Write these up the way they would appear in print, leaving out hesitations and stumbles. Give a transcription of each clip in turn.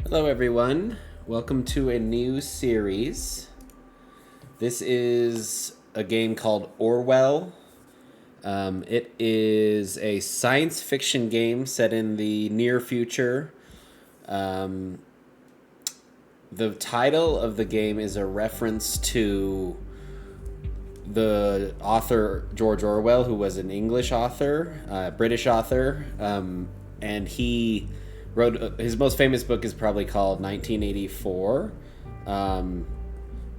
Hello everyone, welcome to a new series. This is a game called Orwell. It is a science fiction game set in the near future. The title of the game is a reference to the author George Orwell, who was an English author, British author, and he wrote his most famous book is probably called 1984,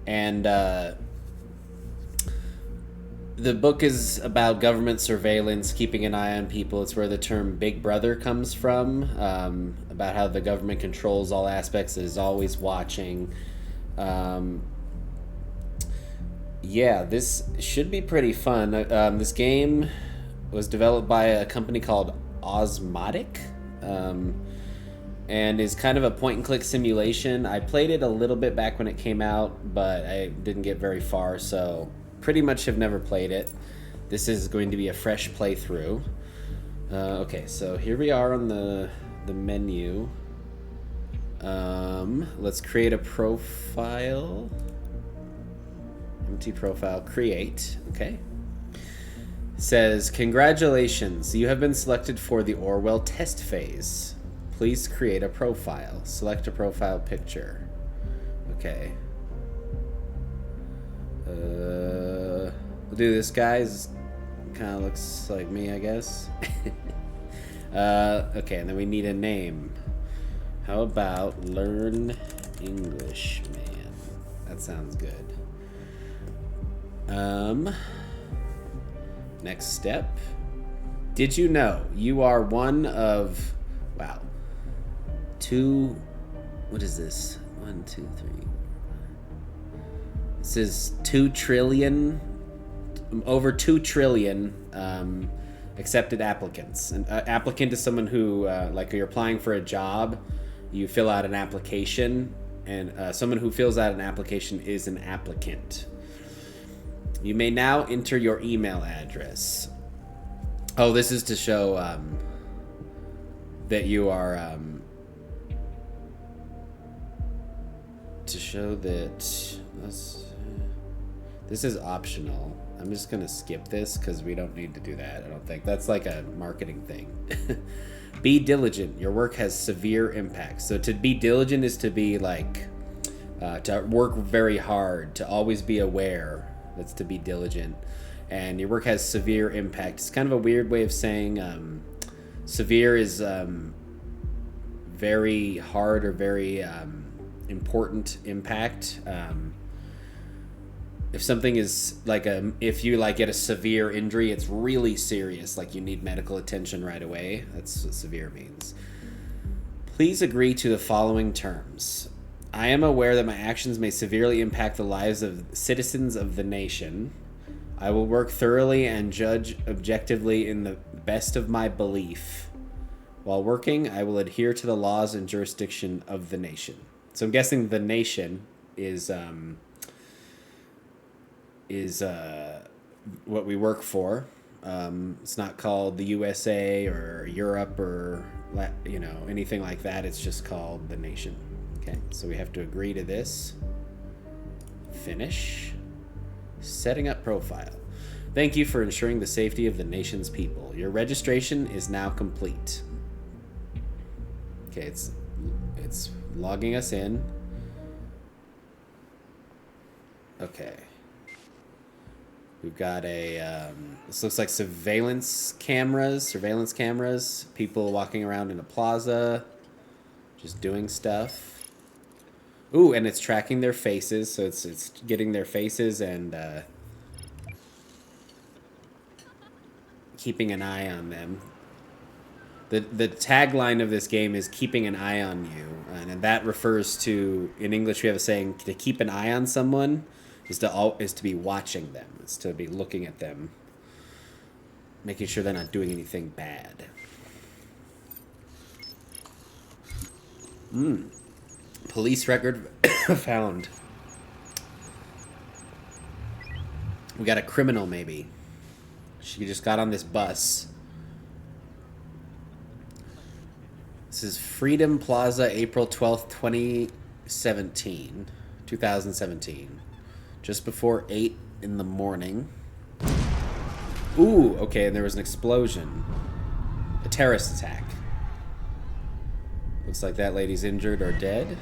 and the book is about government surveillance, keeping an eye on people. It's where the term Big Brother comes from, about how the government controls all aspects, is always watching. Yeah, this should be pretty fun. This game was developed by a company called Osmotic, and is kind of a point-and-click simulation. I played it a little bit back when it came out, but I didn't get very far, so pretty much have never played it. This is going to be a fresh playthrough. Okay, so here we are on the menu. Let's create a profile. Empty profile, create. Okay. It says, congratulations, you have been selected for the Orwell test phase. Please create a profile. Select a profile picture. Okay. We'll do this guy's. Kind of looks like me, I guess. Okay, and then we need a name. How about Learn English Man? That sounds good. Next step. Did you know you are one of, wow, what is this? 1, 2, 3. This is 2 trillion, over 2 trillion accepted applicants. An applicant is someone who, like you're applying for a job, you fill out an application, and someone who fills out an application is an applicant. You may now enter your email address. Oh, this is to show that you are to show that this is optional. I'm just gonna skip this because we don't need to do that. I don't think that's like a marketing thing. Be diligent. Your work has severe impact. So to be diligent is to be like to work very hard, to always be aware. That's to be diligent. And your work has severe impact. It's kind of a weird way of saying severe is very hard or very important impact. If something is like if you like get a severe injury, it's really serious, like you need medical attention right away. That's what severe means. Please agree to the following terms. I am aware that my actions may severely impact the lives of citizens of the nation. I will work thoroughly and judge objectively in the best of my belief. While working, I will adhere to the laws and jurisdiction of the nation. So I'm guessing the nation is what we work for. It's not called the USA or Europe or anything like that. It's just called the nation. Okay, so we have to agree to this. Finish. Setting up profile. Thank you for ensuring the safety of the nation's people. Your registration is now complete. Okay, it's logging us in. Okay. We've got this looks like surveillance cameras, people walking around in a plaza, just doing stuff. Ooh, and it's tracking their faces, so it's getting their faces and keeping an eye on them. The tagline of this game is keeping an eye on you, and that refers to, in English we have a saying, to keep an eye on someone is to be watching them, is to be looking at them, making sure they're not doing anything bad. Police record found. We got a criminal, maybe. She just got on this bus. This is Freedom Plaza, April 12th, 2017. 2017. Just before 8 in the morning. Ooh, okay, and there was an explosion. A terrorist attack. Looks like that lady's injured or dead.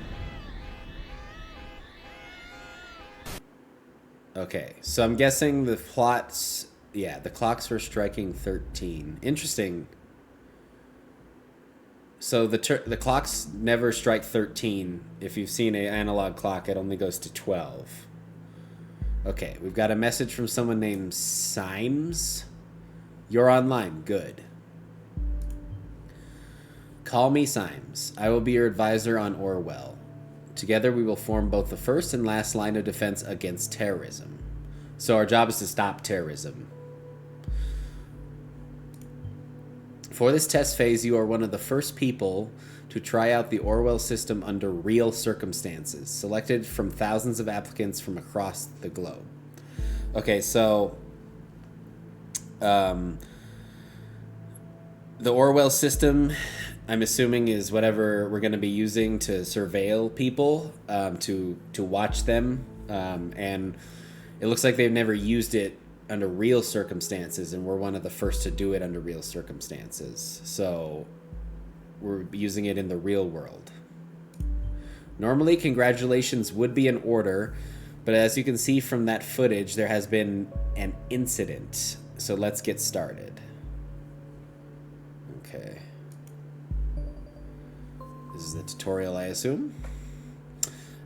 Okay, so I'm guessing the plots... Yeah, the clocks were striking 13. Interesting. So the clocks never strike 13. If you've seen an analog clock, it only goes to 12. Okay, we've got a message from someone named Symes. You're online. Good. Call me Symes. I will be your advisor on Orwell. Together we will form both the first and last line of defense against terrorism. So our job is to stop terrorism. For this test phase, you are one of the first people to try out the Orwell system under real circumstances, selected from thousands of applicants from across the globe. Okay, so the Orwell system, I'm assuming, is whatever we're going to be using to surveil people, to watch them, and it looks like they've never used it under real circumstances, and we're one of the first to do it under real circumstances. So we're using it in the real world. Normally, congratulations would be in order, but as you can see from that footage, there has been an incident. So let's get started. Okay. This is the tutorial, I assume.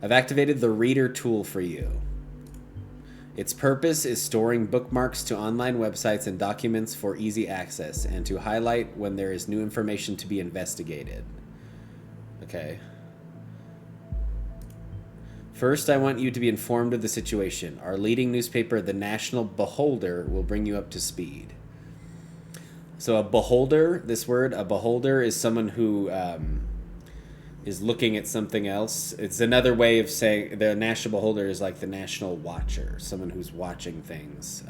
I've activated the reader tool for you. Its purpose is storing bookmarks to online websites and documents for easy access, and to highlight when there is new information to be investigated. Okay. First, I want you to be informed of the situation. Our leading newspaper, The National Beholder, will bring you up to speed. So a beholder, this word, a beholder, is someone who is looking at something else. It's another way of saying the national beholder is like the national watcher, someone who's watching things.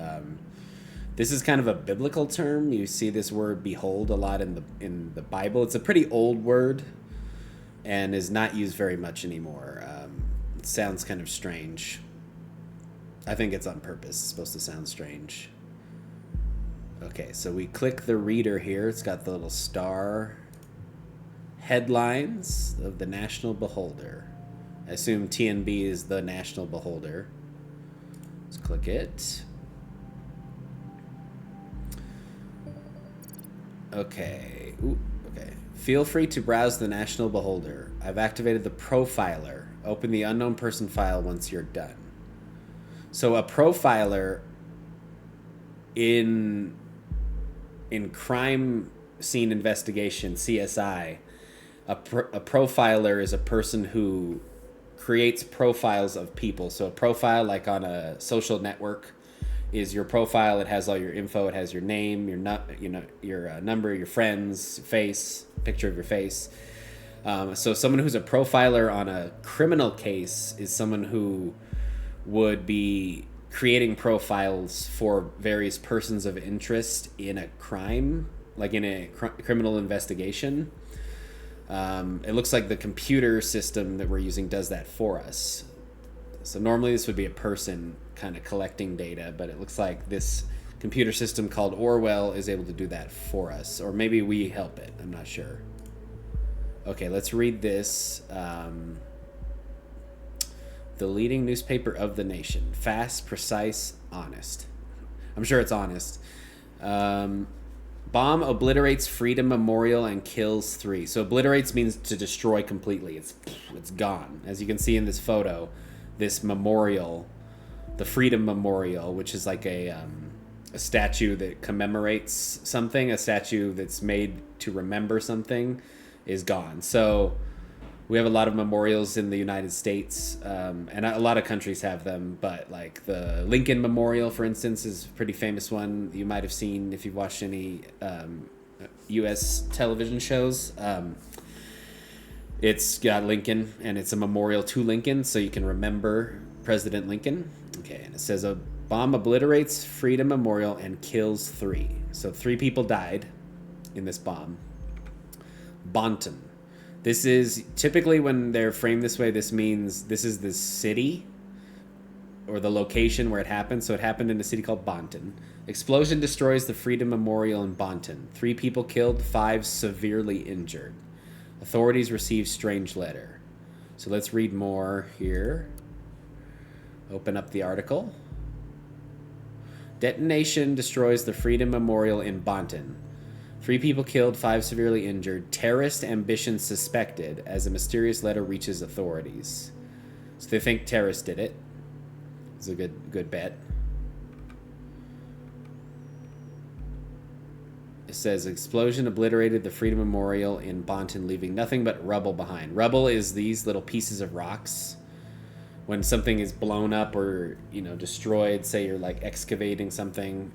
This is kind of a biblical term. You see this word behold a lot in the Bible. It's a pretty old word and is not used very much anymore. It sounds kind of strange. I think it's on purpose. It's supposed to sound strange. Okay, so we click the reader here. It's got the little star. Headlines of the National Beholder. I assume TNB is the National Beholder. Let's click it. Okay. Ooh, okay. Feel free to browse the National Beholder. I've activated the profiler. Open the unknown person file once you're done. So a profiler in crime scene investigation, CSI, a profiler is a person who creates profiles of people. So a profile, like on a social network, is your profile. It has all your info. It has your name, your number, your friends, face, picture of your face. So someone who's a profiler on a criminal case is someone who would be creating profiles for various persons of interest in a crime, like in a criminal investigation. It looks like the computer system that we're using does that for us. So normally this would be a person kind of collecting data, but it looks like this computer system called Orwell is able to do that for us. Or maybe we help it. I'm not sure. Okay, let's read this. The leading newspaper of the nation. Fast, precise, honest. I'm sure it's honest. Bomb obliterates Freedom Memorial and kills 3. So obliterates means to destroy completely. It's gone. As you can see in this photo, this memorial, the Freedom Memorial, which is like a statue that commemorates something, a statue that's made to remember something, is gone. So we have a lot of memorials in the United States, and a lot of countries have them, but like the Lincoln Memorial, for instance, is a pretty famous one you might have seen if you've watched any U.S. television shows. It's got Lincoln, and it's a memorial to Lincoln, so you can remember President Lincoln. Okay, and it says a bomb obliterates Freedom Memorial and kills 3. So 3 people died in this bomb. Bonton. This is typically when they're framed this way, this means this is the city or the location where it happened. So it happened in a city called Banten. Explosion destroys the Freedom Memorial in Banten. 3 people killed, 5 severely injured. Authorities receive strange letter. So let's read more here. Open up the article. Detonation destroys the Freedom Memorial in Banten. 3 people killed, 5 severely injured. Terrorist ambition suspected as a mysterious letter reaches authorities. So they think terrorists did it. It's a good bet. It says explosion obliterated the Freedom Memorial in Banten, leaving nothing but rubble behind. Rubble is these little pieces of rocks. When something is blown up or, destroyed, say you're like excavating something,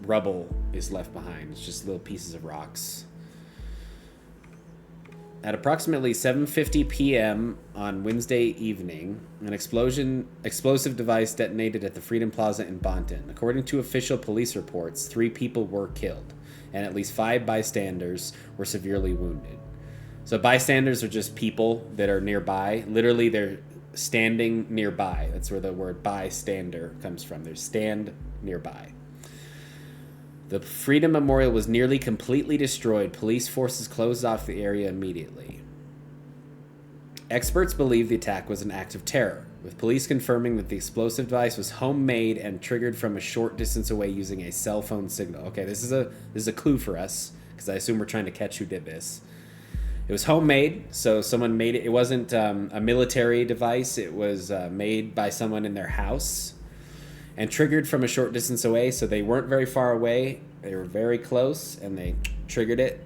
rubble is left behind. It's just little pieces of rocks. At approximately 7:50 p.m. on Wednesday evening, an explosive device detonated at the Freedom Plaza in Banten. According to official police reports, 3 people were killed, and at least 5 bystanders were severely wounded. So bystanders are just people that are nearby. Literally, they're standing nearby. That's where the word bystander comes from. They stand nearby. The Freedom Memorial was nearly completely destroyed. Police forces closed off the area immediately. Experts believe the attack was an act of terror, with police confirming that the explosive device was homemade and triggered from a short distance away using a cell phone signal. Okay, this is a clue for us, because I assume we're trying to catch who did this. It was homemade, so someone made it. It wasn't a military device. It was made by someone in their house and triggered from a short distance away, so they weren't very far away. They were very close, and they triggered it.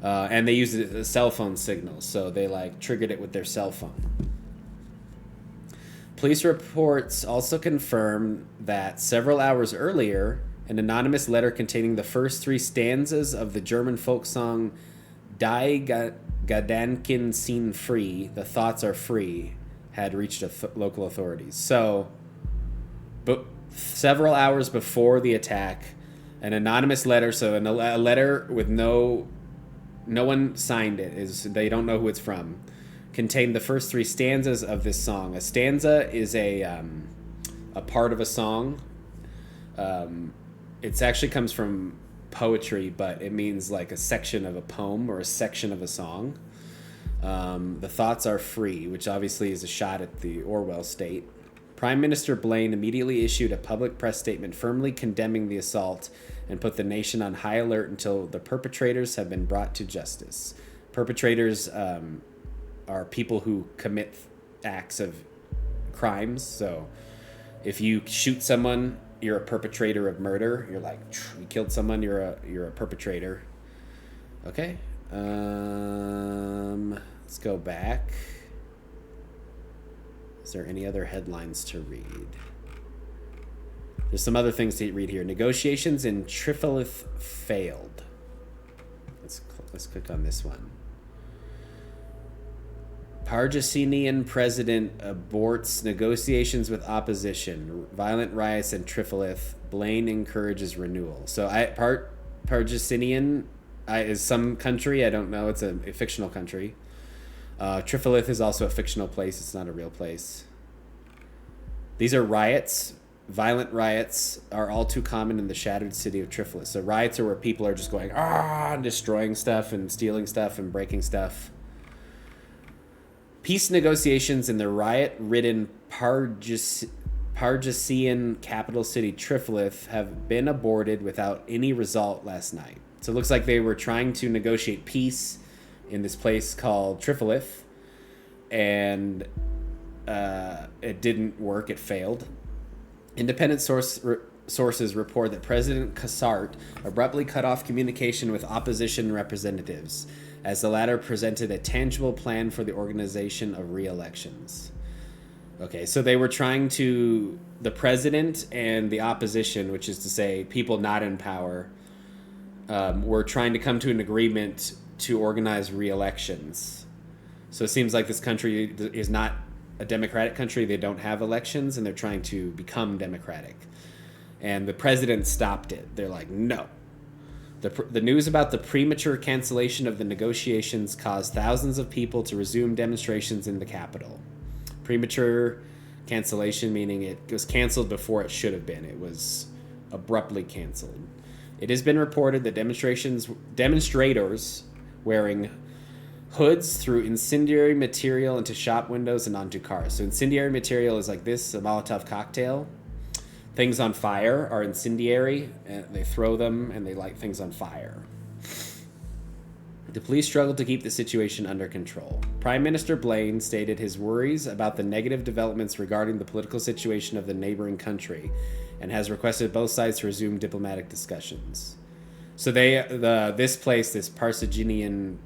And they used it as a cell phone signal, so they triggered it with their cell phone. Police reports also confirm that several hours earlier, an anonymous letter containing the first 3 stanzas of the German folk song Die Gedanken sind frei, the thoughts are free, had reached local authorities. So, but several hours before the attack, an anonymous letter, so a letter with no one signed it, they don't know who it's from, contained the first 3 stanzas of this song. A stanza is a part of a song. It actually comes from poetry, but it means like a section of a poem or a section of a song. The thoughts are free, which obviously is a shot at the Orwell state. Prime Minister Blaine immediately issued a public press statement firmly condemning the assault and put the nation on high alert until the perpetrators have been brought to justice. Perpetrators are people who commit acts of crimes. So if you shoot someone, you're a perpetrator of murder. You're like, you killed someone, you're a perpetrator. Okay. Let's go back. Is there any other headlines to read? There's some other things to read here. Negotiations in Tripoli failed. Let's click on this one. Argentinian president aborts negotiations with opposition. Violent riots in Tripoli. Blaine encourages renewal. So Argentinian is some country. I don't know. It's a fictional country. Tripoli is also a fictional place. It's not a real place. These are riots. Violent riots are all too common in the shattered city of Tripoli. So riots are where people are just going, and destroying stuff and stealing stuff and breaking stuff. Peace negotiations in the riot-ridden Pargesian capital city Tripoli have been aborted without any result last night. So it looks like they were trying to negotiate peace in this place called Tripoli, and it didn't work. It failed. Independent sources report that President Kassart abruptly cut off communication with opposition representatives, as the latter presented a tangible plan for the organization of re-elections. Okay, so they were trying to, the president and the opposition, which is to say people not in power, were trying to come to an agreement to organize re-elections. So it seems like this country is not a democratic country. They don't have elections, and they're trying to become democratic. And the president stopped it. They're like, no. The news about the premature cancellation of the negotiations caused thousands of people to resume demonstrations in the capital. Premature cancellation meaning it was canceled before it should have been. It was abruptly canceled. It has been reported that demonstrators wearing hoods threw incendiary material into shop windows and onto cars. So incendiary material is like this, a Molotov cocktail. Things on fire are incendiary, and they throw them and they light things on fire. The police struggled to keep the situation under control. Prime Minister Blaine stated his worries about the negative developments regarding the political situation of the neighboring country and has requested both sides to resume diplomatic discussions. So this Parsiginian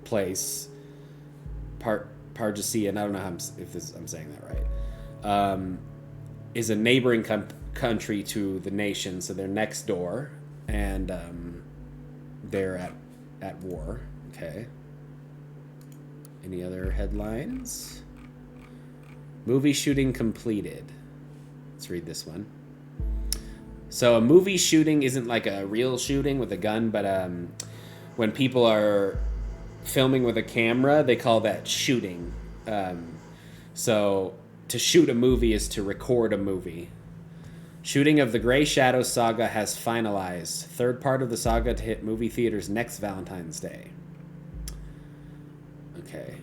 place, Pargesian, I don't know how I'm saying that right, is a neighboring country to the nation, so they're next door, and they're at war. Okay. Any other headlines? Movie shooting completed. Let's read this one. So a movie shooting isn't like a real shooting with a gun, but when people are filming with a camera, they call that shooting. So to shoot a movie is to record a movie. Shooting of the Grey Shadow saga has finalized. Third part of the saga to hit movie theaters next Valentine's Day. Okay.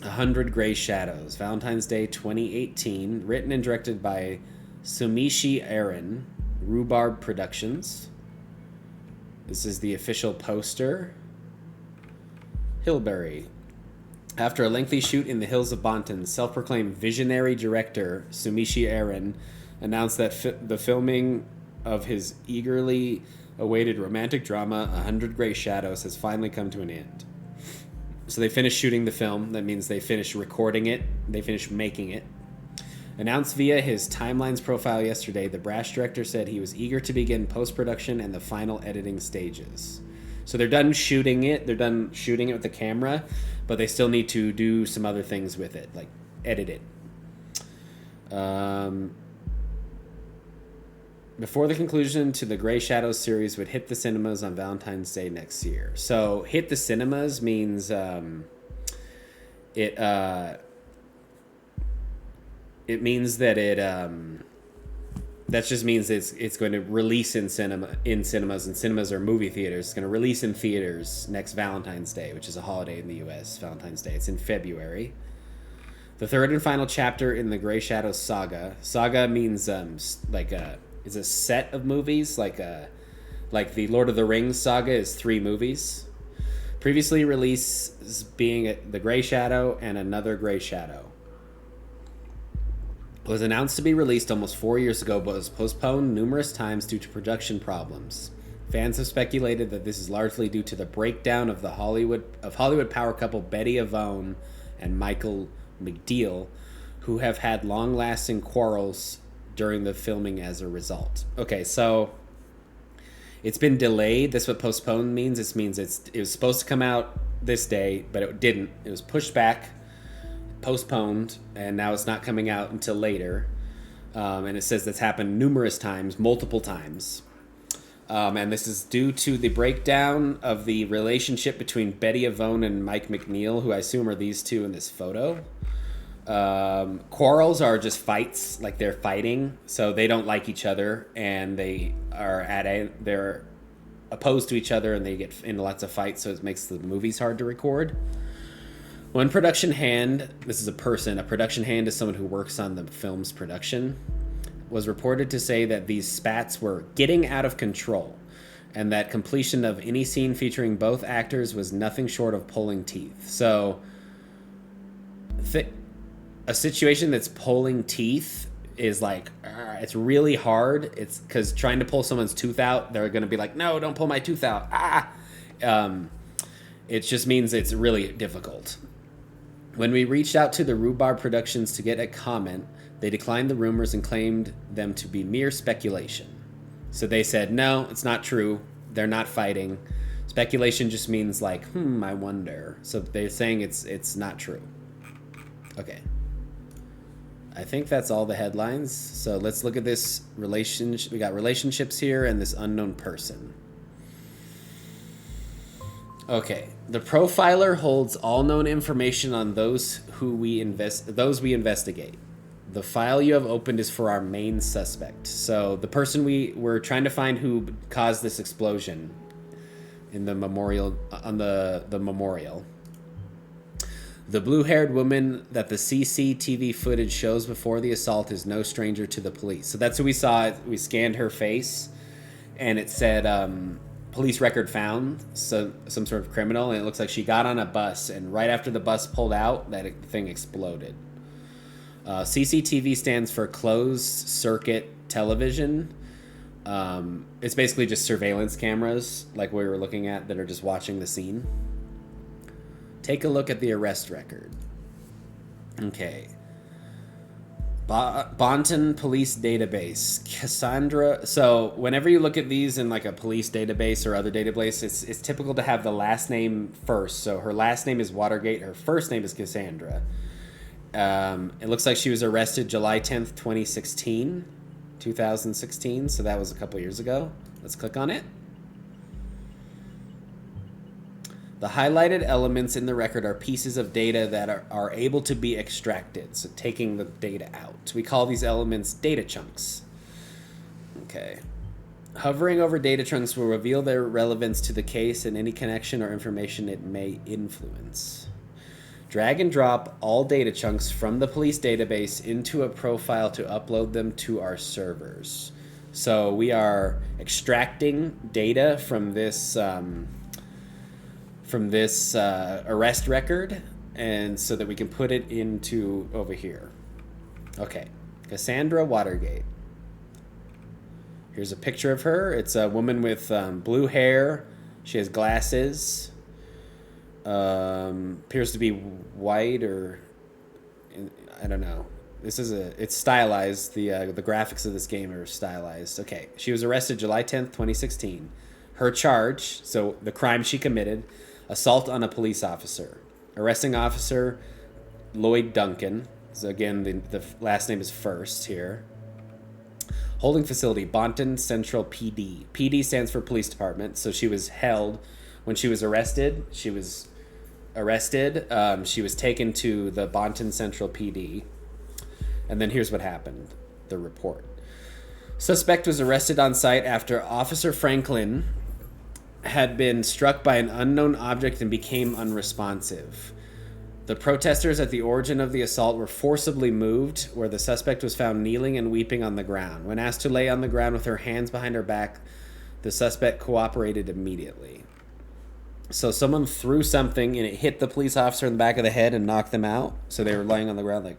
100 Grey Shadows. Valentine's Day 2018. Written and directed by Sumishi Aaron. Rhubarb Productions. This is the official poster. Hilberry. After a lengthy shoot in the hills of Banten, self-proclaimed visionary director Sumishi Aaron announced that the filming of his eagerly awaited romantic drama, 100 Grey Shadows, has finally come to an end. So they finished shooting the film. That means they finished recording it. They finished making it. Announced via his Timelines profile yesterday, the brash director said he was eager to begin post-production and the final editing stages. So they're done shooting it. They're done shooting it with the camera, but they still need to do some other things with it, like edit it. Before the conclusion to the Grey Shadows series would hit the cinemas on Valentine's Day next year. So hit the cinemas means it means that that just means it's going to release in cinemas, and cinemas are movie theaters. It's going to release in theaters next Valentine's Day, which is a holiday in the U.S. Valentine's Day. It's in February. The third and final chapter in the Grey Shadows saga. Saga means is a set of movies, like the Lord of the Rings saga is 3 movies. Previously released being The Grey Shadow and Another Grey Shadow. It was announced to be released almost 4 years ago, but was postponed numerous times due to production problems. Fans have speculated that this is largely due to the breakdown of Hollywood power couple Betty Avon and Michael McNeil, who have had long-lasting quarrels during the filming as a result. Okay, so it's been delayed. That's what postponed means. It means it was supposed to come out this day, but it didn't. It was pushed back, postponed, and now it's not coming out until later. And it says that's happened numerous times, multiple times. And this is due to the breakdown of the relationship between Betty Avon and Mike McNeil, who I assume are these two in this photo. Quarrels are just fights, like they're fighting, so they don't like each other, and they're opposed to each other, and they get into lots of fights, so it makes the movies hard to record. One production hand, this is a production hand is someone who works on the film's production, was reported to say that these spats were getting out of control, and that completion of any scene featuring both actors was nothing short of pulling teeth. So a situation that's pulling teeth is like, it's really hard. It's because trying to pull someone's tooth out, they're going to be like, no, don't pull my tooth out. It just means it's really difficult. When we reached out to the Rhubarb Productions to get a comment, they declined the rumors and claimed them to be mere speculation. So they said, no, it's not true. They're not fighting. Speculation just means like, I wonder. So they're saying it's not true. Okay. I think that's all the headlines. So let's look at this relationship. We got relationships here and this unknown person. Okay. The profiler holds all known information on those we investigate. The file you have opened is for our main suspect. So the person we're trying to find who caused this explosion in the memorial on the memorial. The blue-haired woman that the CCTV footage shows before the assault is no stranger to the police. So that's who we saw. We scanned her face, and it said police record found, so some sort of criminal, and it looks like she got on a bus, and right after the bus pulled out, that thing exploded. CCTV stands for closed circuit television. It's basically just surveillance cameras, like we were looking at, that are just watching the scene. Take a look at the arrest record. Okay. Bonton Police Database. Cassandra. So whenever you look at these in like a police database or other database, it's typical to have the last name first. So her last name is Watergate. Her first name is Cassandra. It looks like she was arrested July 10th, 2016. So that was a couple years ago. Let's click on it. The highlighted elements in the record are pieces of data that are able to be extracted, so taking the data out. We call these elements data chunks. Okay. Hovering over data chunks will reveal their relevance to the case and any connection or information it may influence. Drag and drop all data chunks from the police database into a profile to upload them to our servers. So we are extracting data from this arrest record, and so that we can put it into over here. Okay, Cassandra Watergate. Here's a picture of her. It's a woman with blue hair. She has glasses. Appears to be white, or I don't know. It's stylized. The graphics of this game are stylized. Okay, she was arrested July 10th, 2016. Her charge, so the crime she committed: assault on a police officer. Arresting officer Lloyd Duncan. So again, the last name is first here. Holding facility, Bonton Central PD. PD stands for police department. So she was held when she was arrested. She was taken to the Bonton Central PD. And then here's what happened. The report. Suspect was arrested on site after Officer Franklin had been struck by an unknown object and became unresponsive. The protesters at the origin of the assault were forcibly moved, where the suspect was found kneeling and weeping on the ground. When asked to lay on the ground with her hands behind her back, the suspect cooperated immediately. So someone threw something and it hit the police officer in the back of the head and knocked them out. So they were laying on the ground like...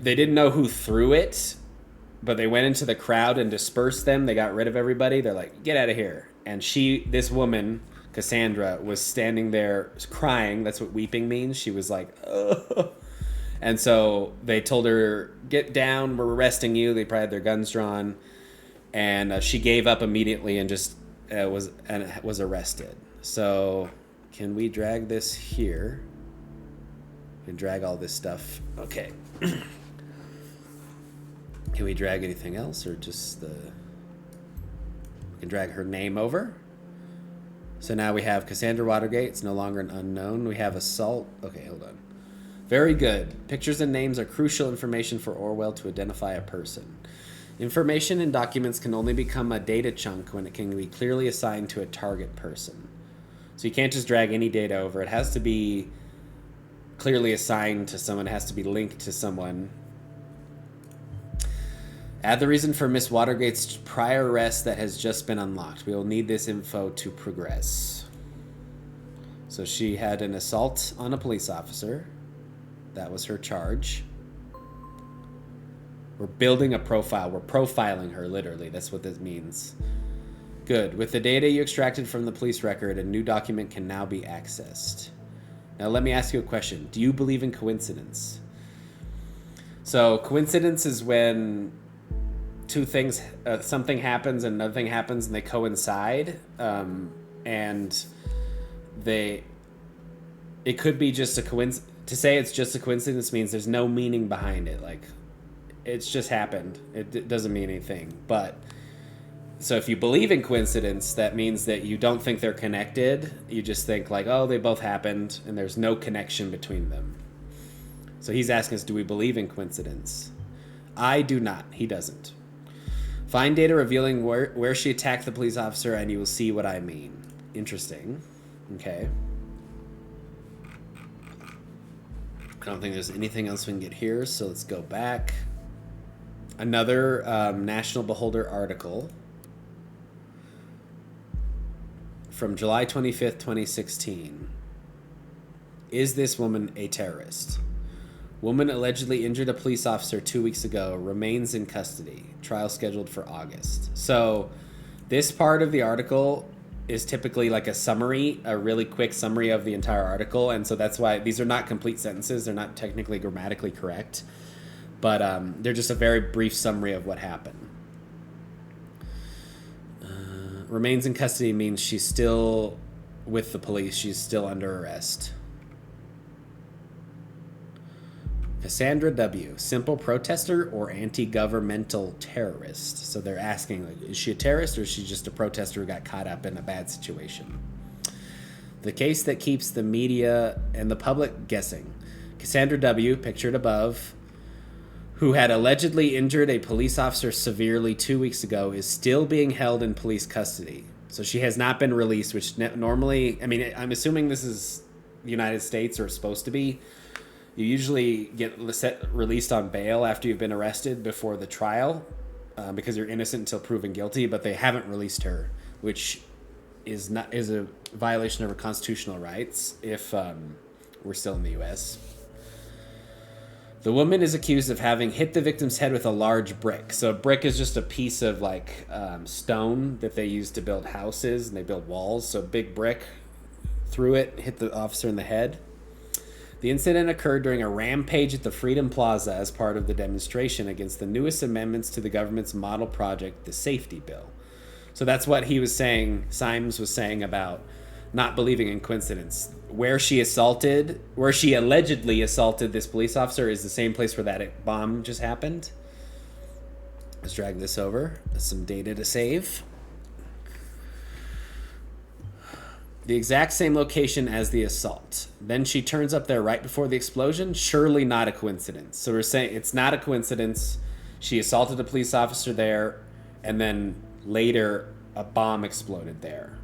They didn't know who threw it, but they went into the crowd and dispersed them. They got rid of everybody. They're like, get out of here. And this woman, Cassandra, was standing there crying. That's what weeping means. She was like, ugh. And so they told her, get down, we're arresting you. They probably had their guns drawn. And she gave up immediately and just was arrested. So can we drag this here? We can drag all this stuff. Okay. Can we drag anything else, or just we can drag her name over? So now we have Cassandra Watergate. It's no longer an unknown. We have assault. Okay, hold on. Very good. Pictures and names are crucial information for Orwell to identify a person. Information in documents can only become a data chunk when it can be clearly assigned to a target person. So you can't just drag any data over. It has to be clearly assigned to someone. It has to be linked to someone. Add the reason for Miss Watergate's prior arrest that has just been unlocked. We will need this info to progress. So she had an assault on a police officer. That was her charge. We're building a profile. We're profiling her, literally. That's what this means. Good. With the data you extracted from the police record, a new document can now be accessed. Now let me ask you a question. Do you believe in coincidence? So coincidence is when two things, something happens and another thing happens and they coincide, and it could be just a coincidence. To say it's just a coincidence means there's no meaning behind it. Like it's just happened. It doesn't mean anything. But so if you believe in coincidence, that means that you don't think they're connected. You just think like, oh, they both happened, and there's no connection between them. So he's asking us, do we believe in coincidence? I do not. He doesn't. Find data revealing where she attacked the police officer, and you will see what I mean. Interesting. Okay. I don't think there's anything else we can get here, so let's go back. Another National Beholder article from July 25th, 2016. Is this woman a terrorist? Woman allegedly injured a police officer 2 weeks ago, remains in custody. Trial scheduled for August. So this part of the article is typically like a summary, a really quick summary of the entire article. And so that's why these are not complete sentences. They're not technically grammatically correct, but they're just a very brief summary of what happened. Remains in custody means she's still with the police. She's still under arrest. Cassandra W., simple protester or anti-governmental terrorist? So they're asking, like, is she a terrorist or is she just a protester who got caught up in a bad situation? The case that keeps the media and the public guessing. Cassandra W., pictured above, who had allegedly injured a police officer severely 2 weeks ago, is still being held in police custody. So she has not been released, which normally, I mean, I'm assuming this is the United States, or supposed to be. You usually get released on bail after you've been arrested before the trial, because you're innocent until proven guilty, but they haven't released her, which is a violation of her constitutional rights if we're still in the U.S. The woman is accused of having hit the victim's head with a large brick. So a brick is just a piece of like stone that they use to build houses, and they build walls. So a big brick through it, hit the officer in the head. The incident occurred during a rampage at the Freedom Plaza as part of the demonstration against the newest amendments to the government's model project, the Safety Bill. So that's what he was saying, Symes was saying about not believing in coincidence. Where she allegedly assaulted this police officer is the same place where that bomb just happened. Let's drag this over. There's some data to save. The exact same location as the assault. Then she turns up there right before the explosion. Surely not a coincidence. So we're saying it's not a coincidence. She assaulted a police officer there, and then later a bomb exploded there.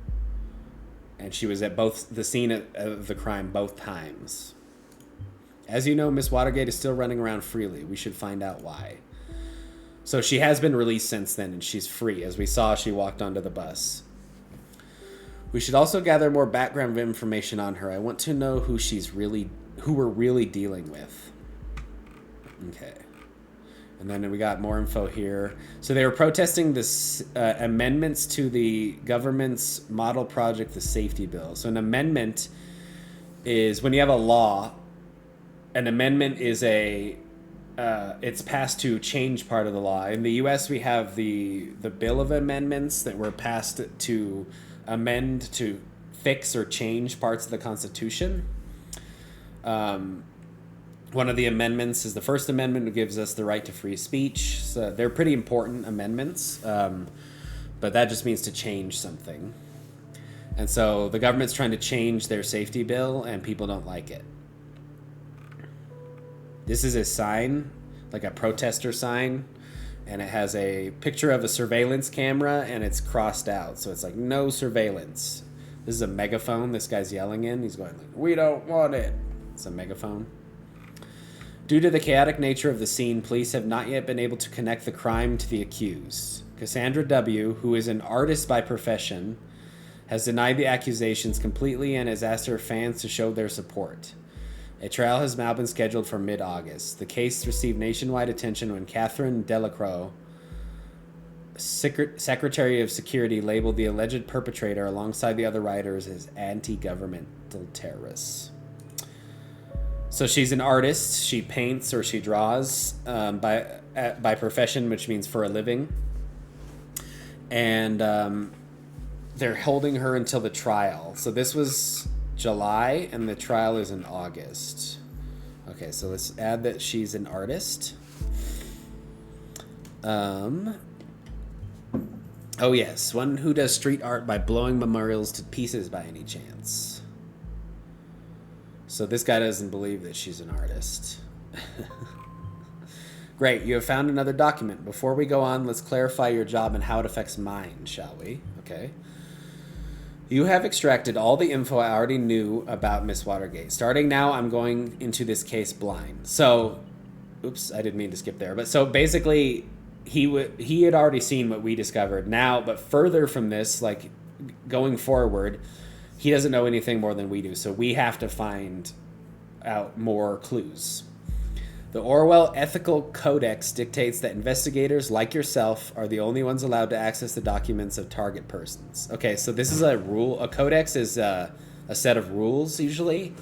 And she was at both the scene of the crime both times. As you know, Miss Watergate is still running around freely. We should find out why. So she has been released since then, and she's free. As we saw, she walked onto the bus. We should also gather more background information on her. I want to know who we're really dealing with. Okay. And then we got more info here. So they were protesting this amendments to the government's model project, the Safety Bill. So an amendment is when you have a law. An amendment is it's passed to change part of the law. In the U.S., we have the Bill of Amendments that were passed to amend, to fix or change parts of the Constitution. One of the amendments is the First Amendment, which gives us the right to free speech. So they're pretty important amendments, but that just means to change something. And so the government's trying to change their safety bill, and people don't like it. This is a sign, like a protester sign, and it has a picture of a surveillance camera, and it's crossed out. So it's like, no surveillance. This is a megaphone this guy's yelling in. He's going like, we don't want it. It's a megaphone. Due to the chaotic nature of the scene, police have not yet been able to connect the crime to the accused. Cassandra W., who is an artist by profession, has denied the accusations completely and has asked her fans to show their support. A trial has now been scheduled for mid-August. The case received nationwide attention when Catherine Delacroix, Secretary of Security, labeled the alleged perpetrator alongside the other writers as anti-governmental terrorists. So she's an artist. She paints or she draws by profession, which means for a living. And they're holding her until the trial. So this was July, and the trial is in August. Okay, so let's add that she's an artist. Oh yes, one who does street art by blowing memorials to pieces by any chance. So this guy doesn't believe that she's an artist. Great, you have found another document. Before we go on, let's clarify your job and how it affects mine, shall we? Okay. You have extracted all the info I already knew about Miss Watergate. Starting now, I'm going into this case blind. So, oops, I didn't mean to skip there. But so basically, he had already seen what we discovered. Now, but further from this, like going forward, he doesn't know anything more than we do. So we have to find out more clues. The Orwell Ethical Codex dictates that investigators like yourself are the only ones allowed to access the documents of target persons. Okay, so this is a rule. A codex is a set of rules, usually.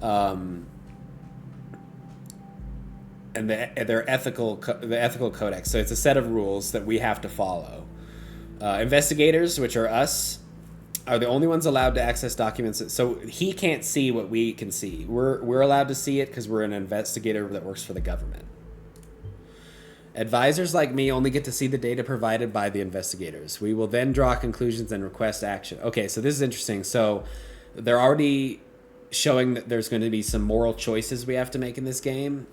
And they're the ethical codex. So it's a set of rules that we have to follow. Investigators, which are us, are the only ones allowed to access documents. So he can't see what we can see. We're allowed to see it because we're an investigator that works for the government. Advisors like me only get to see the data provided by the investigators. We will then draw conclusions and request action. Okay, so this is interesting. So they're already showing that there's going to be some moral choices we have to make in this game.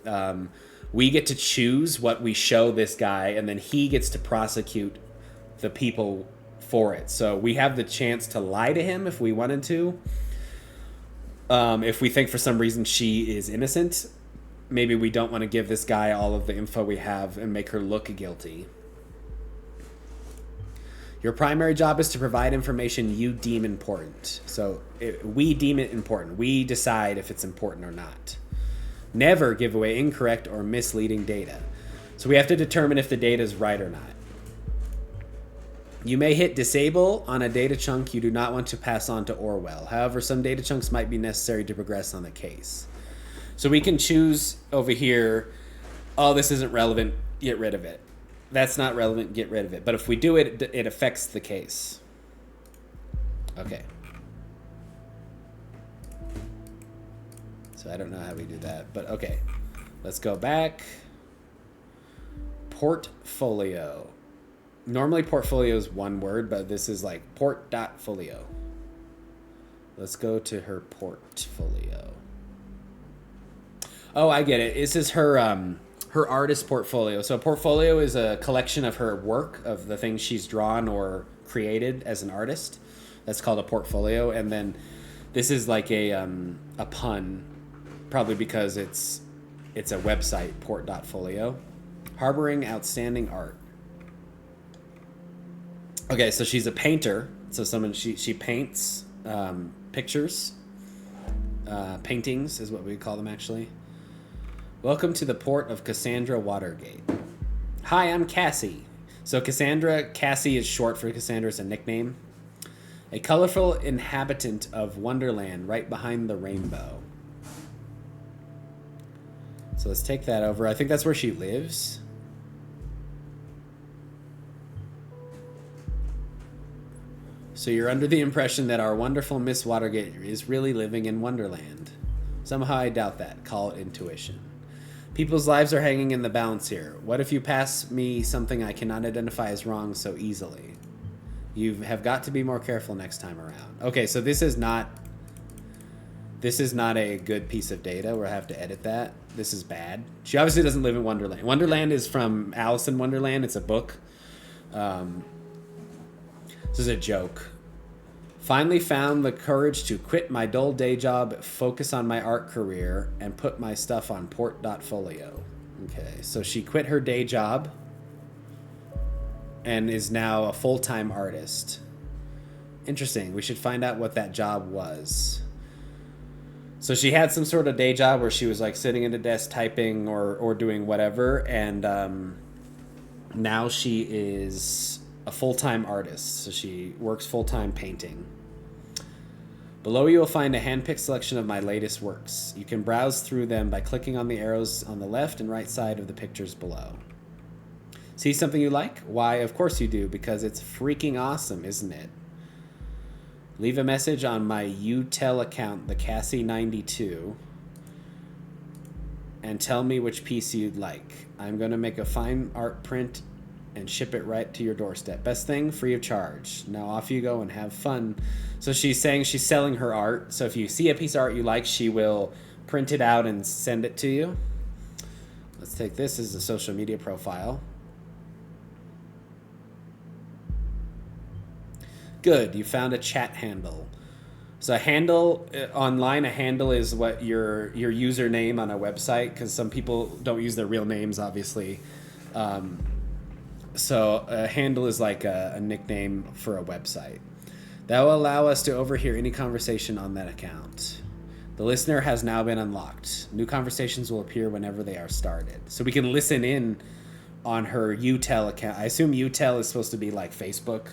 We get to choose what we show this guy, and then he gets to prosecute the people for it. So we have the chance to lie to him if we wanted to. If we think for some reason she is innocent, maybe we don't want to give this guy all of the info we have and make her look guilty. Your primary job is to provide information you deem important. So we deem it important. We decide if it's important or not. Never give away incorrect or misleading data. So we have to determine if the data is right or not. You may hit disable on a data chunk you do not want to pass on to Orwell. However, some data chunks might be necessary to progress on the case. So we can choose over here, oh, this isn't relevant, get rid of it. That's not relevant, get rid of it. But if we do it, it affects the case. Okay. So I don't know how we do that, but okay. Let's go back. Portfolio. Normally portfolio is one word, but this is like port.folio. Let's go to her portfolio. Oh, I get it. This is her her artist portfolio. So a portfolio is a collection of her work, of the things she's drawn or created as an artist. That's called a portfolio. And then this is like a pun, probably because it's a website, port.folio. Harboring outstanding art. Okay, so she's a painter. So she paints pictures. Paintings is what we call them, actually. Welcome to the port of Cassandra Watergate. Hi, I'm Cassie. So Cassie is short for Cassandra. It's a nickname. A colorful inhabitant of Wonderland right behind the rainbow. So let's take that over. I think that's where she lives. So you're under the impression that our wonderful Miss Watergate is really living in Wonderland. Somehow I doubt that. Call it intuition. People's lives are hanging in the balance here. What if you pass me something I cannot identify as wrong so easily? You have got to be more careful next time around. Okay, so this is not a good piece of data. We'll have to edit that. This is bad. She obviously doesn't live in Wonderland. Wonderland is from Alice in Wonderland. It's a book. This is a joke. Finally found the courage to quit my dull day job, focus on my art career, and put my stuff on port.folio. Okay, so she quit her day job and is now a full-time artist. Interesting. We should find out what that job was. So she had some sort of day job where she was like sitting at a desk typing or doing whatever, and now she is a full-time artist. So she works full-time painting. Below you will find a hand-picked selection of my latest works. You can browse through them by clicking on the arrows on the left and right side of the pictures below. See something you like? Why, of course you do, because it's freaking awesome, isn't it? Leave a message on my UTEL account, the Cassie92, and tell me which piece you'd like. I'm going to make a fine art print and ship it right to your doorstep. Best thing, free of charge. Now off you go and have fun. So she's saying she's selling her art. So if you see a piece of art you like, she will print it out and send it to you. Let's take this as a social media profile. Good, you found a chat handle. So a handle online, a handle is what your username on a website, because some people don't use their real names, obviously. So a handle is like a nickname for a website. That will allow us to overhear any conversation on that account. The listener has now been unlocked. New conversations will appear whenever they are started. So we can listen in on her UTEL account. I assume UTEL is supposed to be like Facebook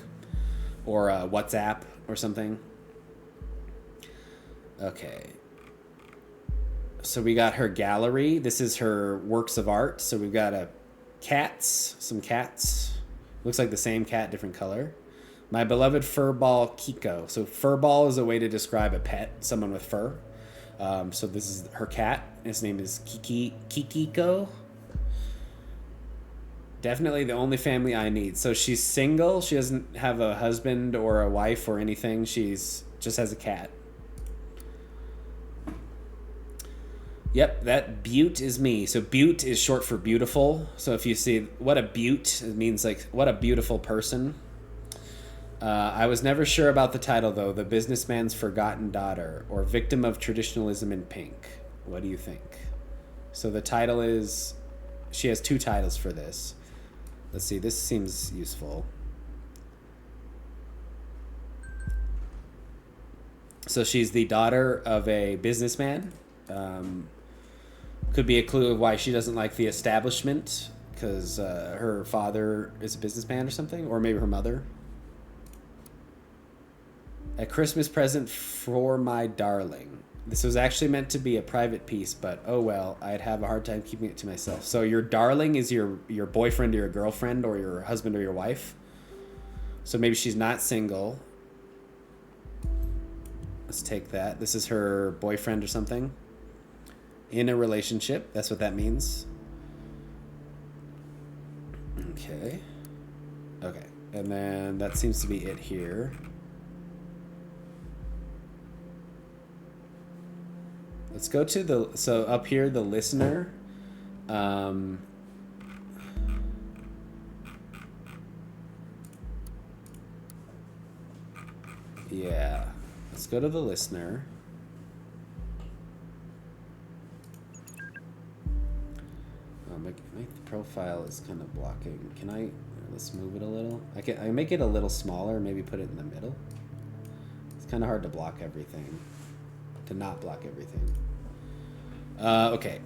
or WhatsApp or something. Okay. So we got her gallery. This is her works of art. So we've got some cats. Looks like the same cat, different color. My beloved fur ball Kiko. So fur ball is a way to describe a pet, someone with fur. So this is her cat. His name is Kikiko. Definitely the only family I need. So she's single. She doesn't have a husband or a wife or anything. She's just has a cat. Yep, that beaut is me. So beaut is short for beautiful. So if you see what a beaut, it means like what a beautiful person. I was never sure about the title though. The Businessman's Forgotten Daughter or Victim of Traditionalism in Pink. What do you think? So the title is, she has two titles for this. Let's see, this seems useful. So she's the daughter of a businessman. Could be a clue of why she doesn't like the establishment, because her father is a businessman or something, or maybe her mother. A Christmas present for my darling. This was actually meant to be a private piece, but oh well, I'd have a hard time keeping it to myself. So your darling is your boyfriend or your girlfriend or your husband or your wife. So maybe she's not single. Let's take that. This is her boyfriend or something. In a relationship. That's what that means. Okay. Okay. And then that seems to be it here. Let's go to so up here, the listener. Yeah. Let's go to the listener. My profile is kind of blocking. Can I, let's move it a little. I make it a little smaller, maybe put it in the middle. It's kind of hard to block everything. To not block everything. Okay.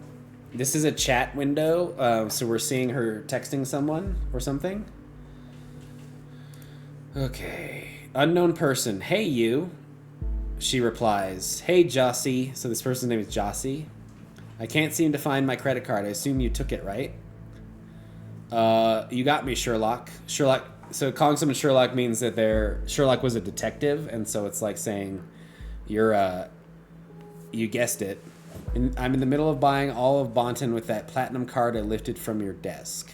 This is a chat window. So we're seeing her texting someone or something. Okay. Unknown person. Hey, you. She replies, hey, Jossie. So this person's name is Jossie. I can't seem to find my credit card. I assume you took it, right? You got me, Sherlock. Sherlock. So calling someone Sherlock means that Sherlock was a detective, and so it's like saying you guessed it. And I'm in the middle of buying all of Bonton with that platinum card I lifted from your desk.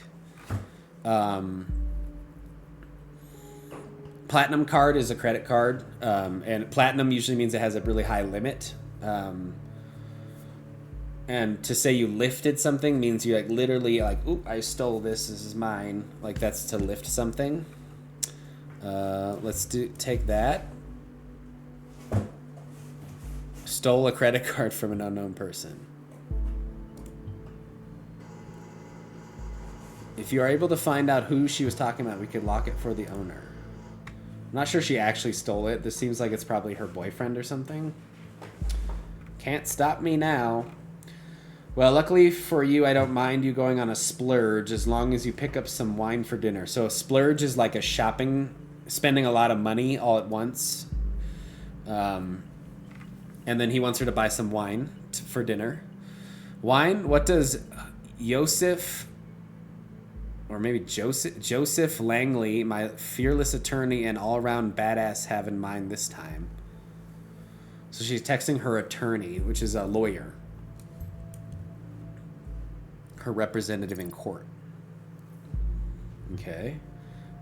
Platinum card is a credit card, and platinum usually means it has a really high limit. And to say you lifted something means you like literally like, oop, I stole this. This is mine. Like that's to lift something. Let's take that. Stole a credit card from an unknown person. If you are able to find out who she was talking about, we could lock it for the owner. I'm not sure she actually stole it. This seems like it's probably her boyfriend or something. Can't stop me now. Well, luckily for you, I don't mind you going on a splurge as long as you pick up some wine for dinner. So a splurge is like spending a lot of money all at once. And then he wants her to buy some wine for dinner. Wine? What does Joseph Langley, my fearless attorney and all-around badass, have in mind this time? So she's texting her attorney, which is a lawyer. Her representative in court. Okay.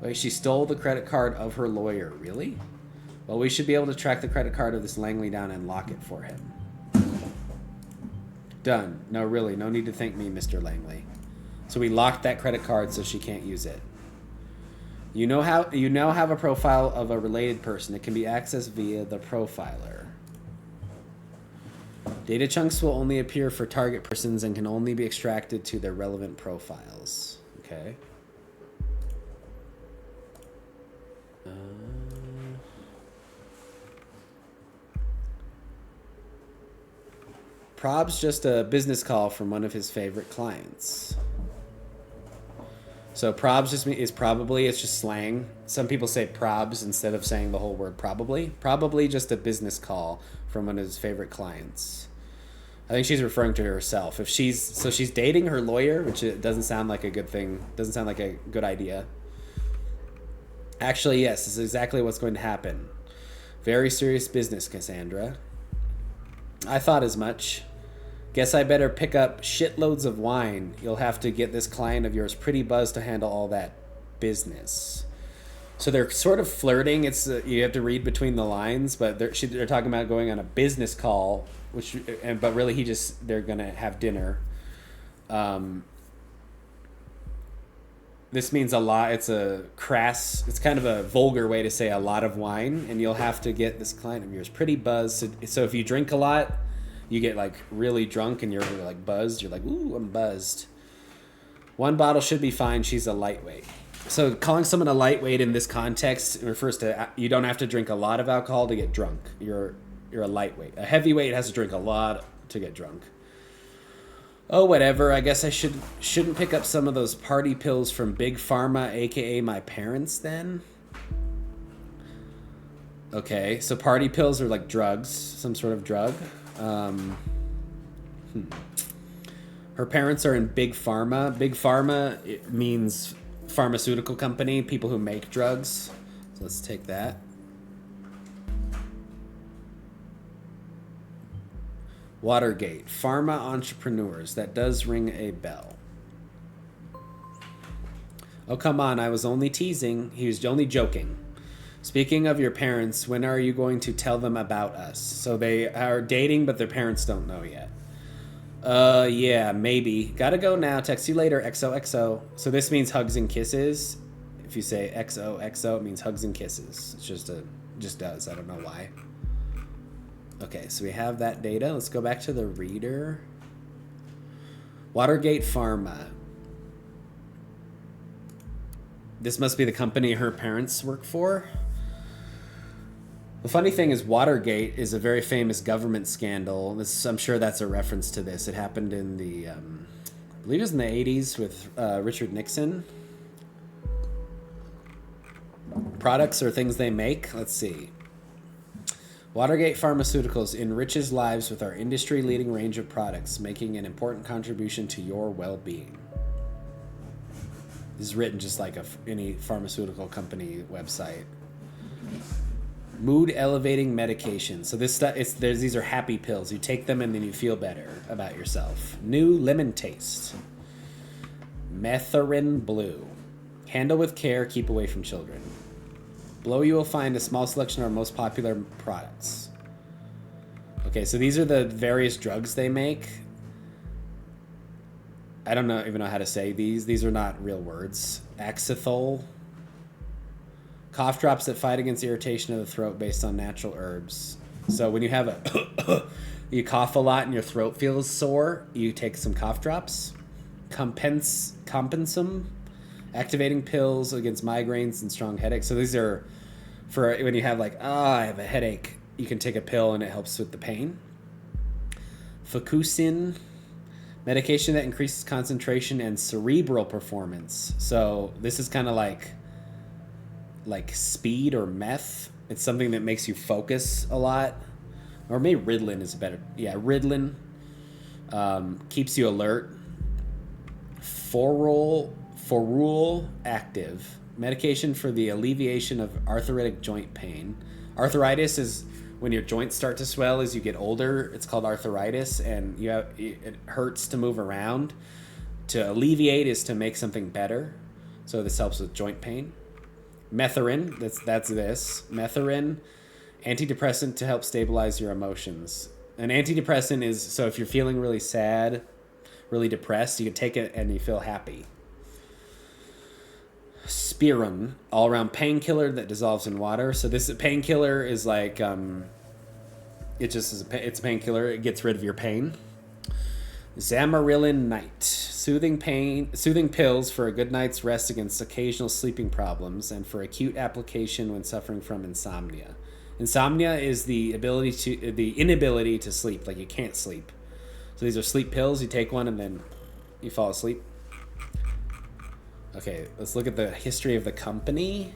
Wait, she stole the credit card of her lawyer. Really? Well, we should be able to track the credit card of this Langley down and lock it for him. Done. No, really, no need to thank me, Mr. Langley. So we locked that credit card so she can't use it. You now have a profile of a related person. It can be accessed via the profiler. Data chunks will only appear for target persons and can only be extracted to their relevant profiles. Okay. Prob's just a business call from one of his favorite clients. So probs is probably, it's just slang. Some people say probs instead of saying the whole word probably. Probably just a business call from one of his favorite clients. I think she's referring to herself. If she's dating her lawyer, which it doesn't sound like a good thing. Doesn't sound like a good idea. Actually, yes, this is exactly what's going to happen. Very serious business, Cassandra. I thought as much. Guess I better pick up shitloads of wine. You'll have to get this client of yours pretty buzzed to handle all that business. So they're sort of flirting. It's you have to read between the lines, but they're talking about going on a business call, but really they're gonna have dinner. This means a lot. It's kind of a vulgar way to say a lot of wine, and you'll have to get this client of yours pretty buzzed. So if you drink a lot, you get like really drunk and you're like buzzed. You're like, ooh, I'm buzzed. One bottle should be fine. She's a lightweight. So calling someone a lightweight in this context refers to you don't have to drink a lot of alcohol to get drunk. You're a lightweight. A heavyweight has to drink a lot to get drunk. Oh, whatever. I guess I shouldn't pick up some of those party pills from Big Pharma, aka my parents then. Okay, so party pills are like drugs, some sort of drug. Her parents are in Big Pharma. Big Pharma, it means pharmaceutical company, people who make drugs. So let's take that. Watergate, pharma entrepreneurs. That does ring a bell. Oh, come on, I was only teasing. He was only joking. Speaking of your parents, when are you going to tell them about us? So they are dating, but their parents don't know yet. Yeah, maybe. Gotta go now. Text you later. XOXO. So this means hugs and kisses. If you say XOXO, it means hugs and kisses. It's just does. I don't know why. Okay, so we have that data. Let's go back to the reader. Watergate Pharma. This must be the company her parents work for. The funny thing is Watergate is a very famous government scandal. I'm sure that's a reference to this. It happened in I believe it was in the 80s with Richard Nixon. Products or things they make. Let's see. Watergate Pharmaceuticals enriches lives with our industry-leading range of products, making an important contribution to your well-being. This is written just like any pharmaceutical company website. Mood-elevating medication. So these are happy pills. You take them and then you feel better about yourself. New lemon taste. Metharin Blue. Handle with care. Keep away from children. Below you will find a small selection of our most popular products. Okay, so these are the various drugs they make. I don't even know how to say these. These are not real words. Axethol. Cough drops that fight against irritation of the throat based on natural herbs. So when you have you cough a lot and your throat feels sore, you take some cough drops. Compensum. Activating pills against migraines and strong headaches. So these are for when you have I have a headache. You can take a pill and it helps with the pain. Fukusin. Medication that increases concentration and cerebral performance. So this is kind of like speed or meth. It's something that makes you focus a lot. Or maybe Ritalin is better. Yeah, Ritalin keeps you alert. Forule Active. Medication for the alleviation of arthritic joint pain. Arthritis is when your joints start to swell as you get older. It's called arthritis, and it hurts to move around. To alleviate is to make something better. So this helps with joint pain. Methorin, that's this. Methorin, antidepressant to help stabilize your emotions. An antidepressant is, so if you're feeling really sad, really depressed, you can take it and you feel happy. Spirum, all-around painkiller that dissolves in water. So this painkiller is like, it's a painkiller. It gets rid of your pain. Zamarilin Night, soothing pills for a good night's rest against occasional sleeping problems and for acute application when suffering from insomnia. Insomnia is the inability to sleep, like you can't sleep. So these are sleep pills. You take one and then you fall asleep. Okay, let's look at the history of the company.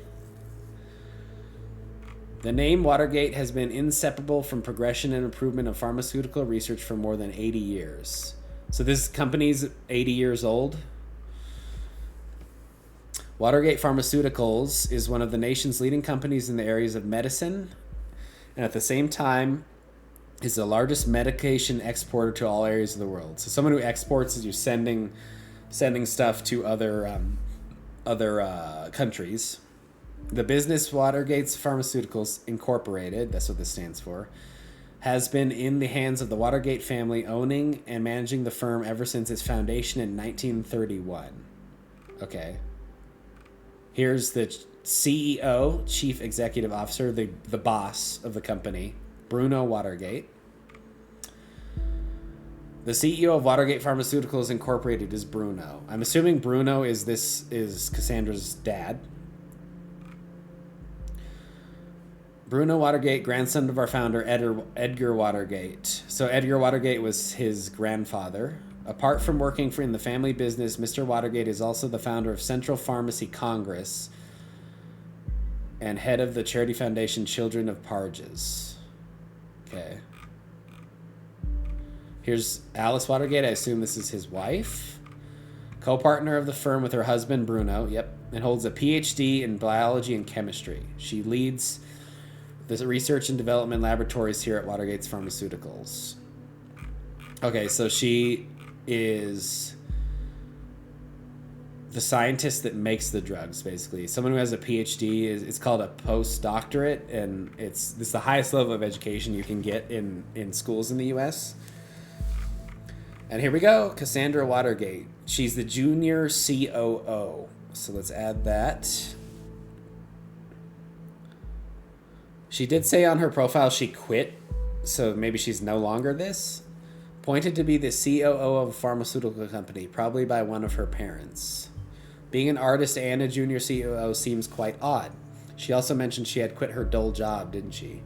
The name Watergate has been inseparable from progression and improvement of pharmaceutical research for more than 80 years. So this company's 80 years old. Watergate Pharmaceuticals is one of the nation's leading companies in the areas of medicine, and at the same time is the largest medication exporter to all areas of the world. So someone who exports is you're sending stuff to other countries. The business Watergate's Pharmaceuticals Incorporated, that's what this stands for, has been in the hands of the Watergate family, owning and managing the firm ever since its foundation in 1931. Okay. Here's the CEO, Chief Executive Officer, the boss of the company, Bruno Watergate. The CEO of Watergate Pharmaceuticals Incorporated is Bruno. I'm assuming Bruno is Cassandra's dad. Bruno Watergate, grandson of our founder, Edgar Watergate. So Edgar Watergate was his grandfather. Apart from working in the family business, Mr. Watergate is also the founder of Central Pharmacy Congress and head of the charity foundation Children of Parges. Okay. Here's Alice Watergate. I assume this is his wife. Co-partner of the firm with her husband, Bruno. Yep. And holds a PhD in biology and chemistry. She leads the research and development laboratories here at Watergate's Pharmaceuticals. Okay, so she is the scientist that makes the drugs, basically. Someone who has a PhD, it's called a postdoctorate, and it's the highest level of education you can get in schools in the U.S. And here we go, Cassandra Watergate. She's the junior COO. So let's add that. She did say on her profile she quit, so maybe she's no longer this. Appointed to be the COO of a pharmaceutical company, probably by one of her parents. Being an artist and a junior COO seems quite odd. She also mentioned she had quit her dull job, didn't she?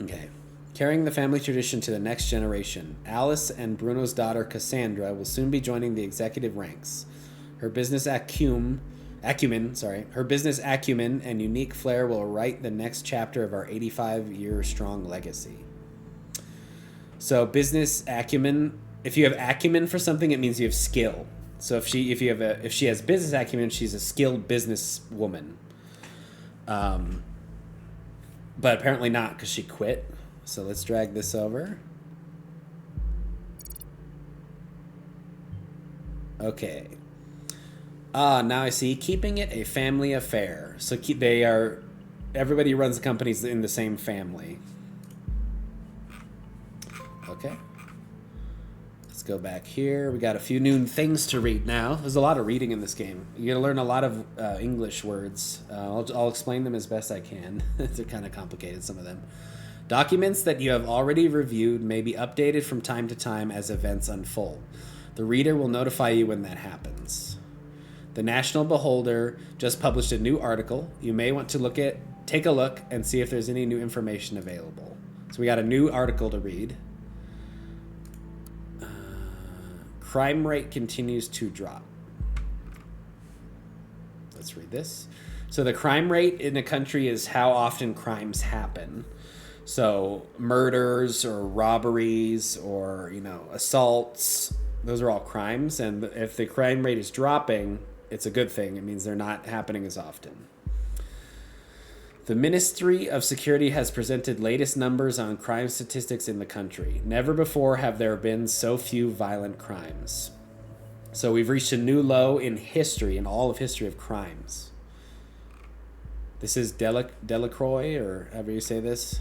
Okay. Carrying the family tradition to the next generation, Alice and Bruno's daughter Cassandra will soon be joining the executive ranks. Her business acumen and unique flair will write the next chapter of our 85-year strong legacy. So business acumen, if you have acumen for something, it means you have skill. So if she has business acumen, she's a skilled business woman. But apparently not, because she quit. So let's drag this over. Okay. Now I see keeping it a family affair. So everybody runs the companies in the same family. Okay. Let's go back here. We got a few new things to read now. There's a lot of reading in this game. You're going to learn a lot of English words. I'll explain them as best I can. They're kind of complicated, some of them. Documents that you have already reviewed may be updated from time to time as events unfold. The reader will notify you when that happens. The National Beholder just published a new article. You may want to take a look and see if there's any new information available. So we got a new article to read. Crime rate continues to drop. Let's read this. So the crime rate in a country is how often crimes happen. So murders or robberies or, assaults, those are all crimes. And if the crime rate is dropping, it's a good thing. It means they're not happening as often. The Ministry of Security has presented latest numbers on crime statistics in the country. Never before have there been so few violent crimes. So we've reached a new low in history, in all of history of crimes. This is Delacroix, or however you say this.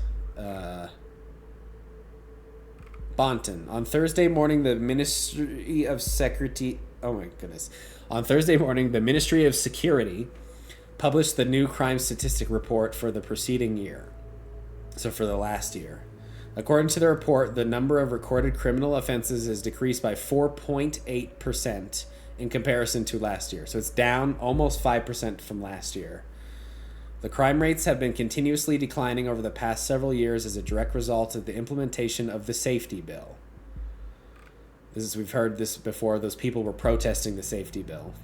Bonton. On Thursday morning, the Ministry of Security... Oh my goodness. On Thursday morning, the Ministry of Security published the new crime statistic report for the preceding year. So for the last year. According to the report, the number of recorded criminal offenses has decreased by 4.8% in comparison to last year. So it's down almost 5% from last year. The crime rates have been continuously declining over the past several years as a direct result of the implementation of the safety bill. We've heard this before. Those people were protesting the safety bill.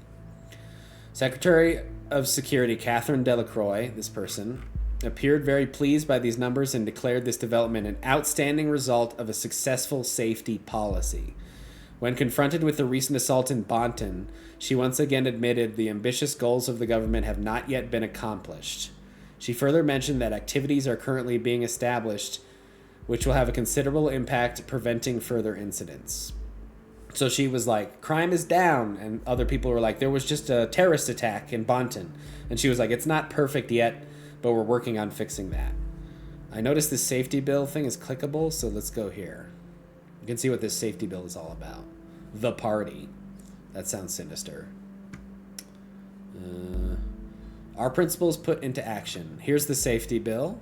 Secretary of Security Catherine Delacroix, this person, appeared very pleased by these numbers and declared this development an outstanding result of a successful safety policy. When confronted with the recent assault in Bonton, she once again admitted the ambitious goals of the government have not yet been accomplished. She further mentioned that activities are currently being established which will have a considerable impact preventing further incidents. So she was like, crime is down, and other people were like, there was just a terrorist attack in Bonton. And she was like, it's not perfect yet, but we're working on fixing that. I noticed this safety bill thing is clickable, so let's go here. You can see what this safety bill is all about. The party. That sounds sinister. Our principles put into action. Here's the safety bill.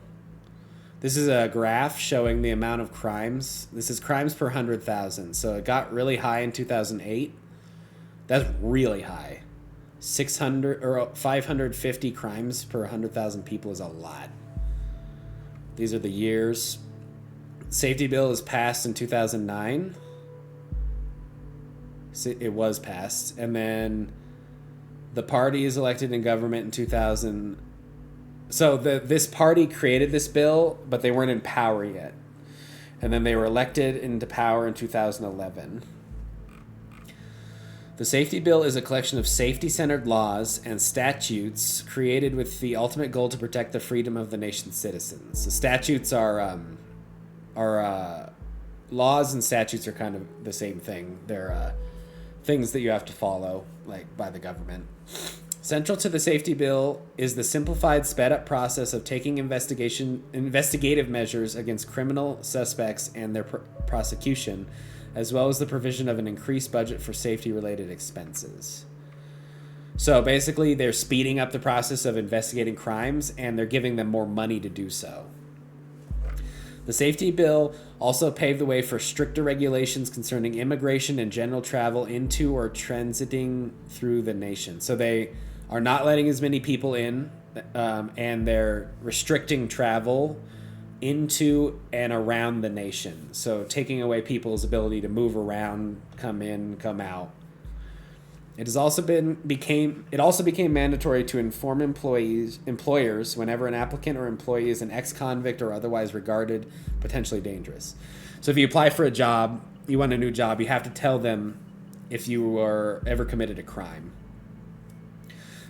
This is a graph showing the amount of crimes. This is crimes per 100,000. So it got really high in 2008. That's really high. 600 or 550 crimes per 100,000 people is a lot. These are the years. Safety bill was passed in 2009. It was passed. And then the party is elected in government in 2000. So this party created this bill, but they weren't in power yet. And then they were elected into power in 2011. The safety bill is a collection of safety-centered laws and statutes created with the ultimate goal to protect the freedom of the nation's citizens. The statutes are laws and statutes are kind of the same thing. They're things that you have to follow, like by the government. Central to the safety bill is the simplified, sped-up process of taking investigative measures against criminal suspects and their prosecution, as well as the provision of an increased budget for safety-related expenses. So basically, they're speeding up the process of investigating crimes, and they're giving them more money to do so. The safety bill also paved the way for stricter regulations concerning immigration and general travel into or transiting through the nation. So they are not letting as many people in, and they're restricting travel into and around the nation. So taking away people's ability to move around, come in, come out. It also became mandatory to inform employers whenever an applicant or employee is an ex-convict or otherwise regarded potentially dangerous. So if you apply for a job, you want a new job, you have to tell them if you were ever committed a crime.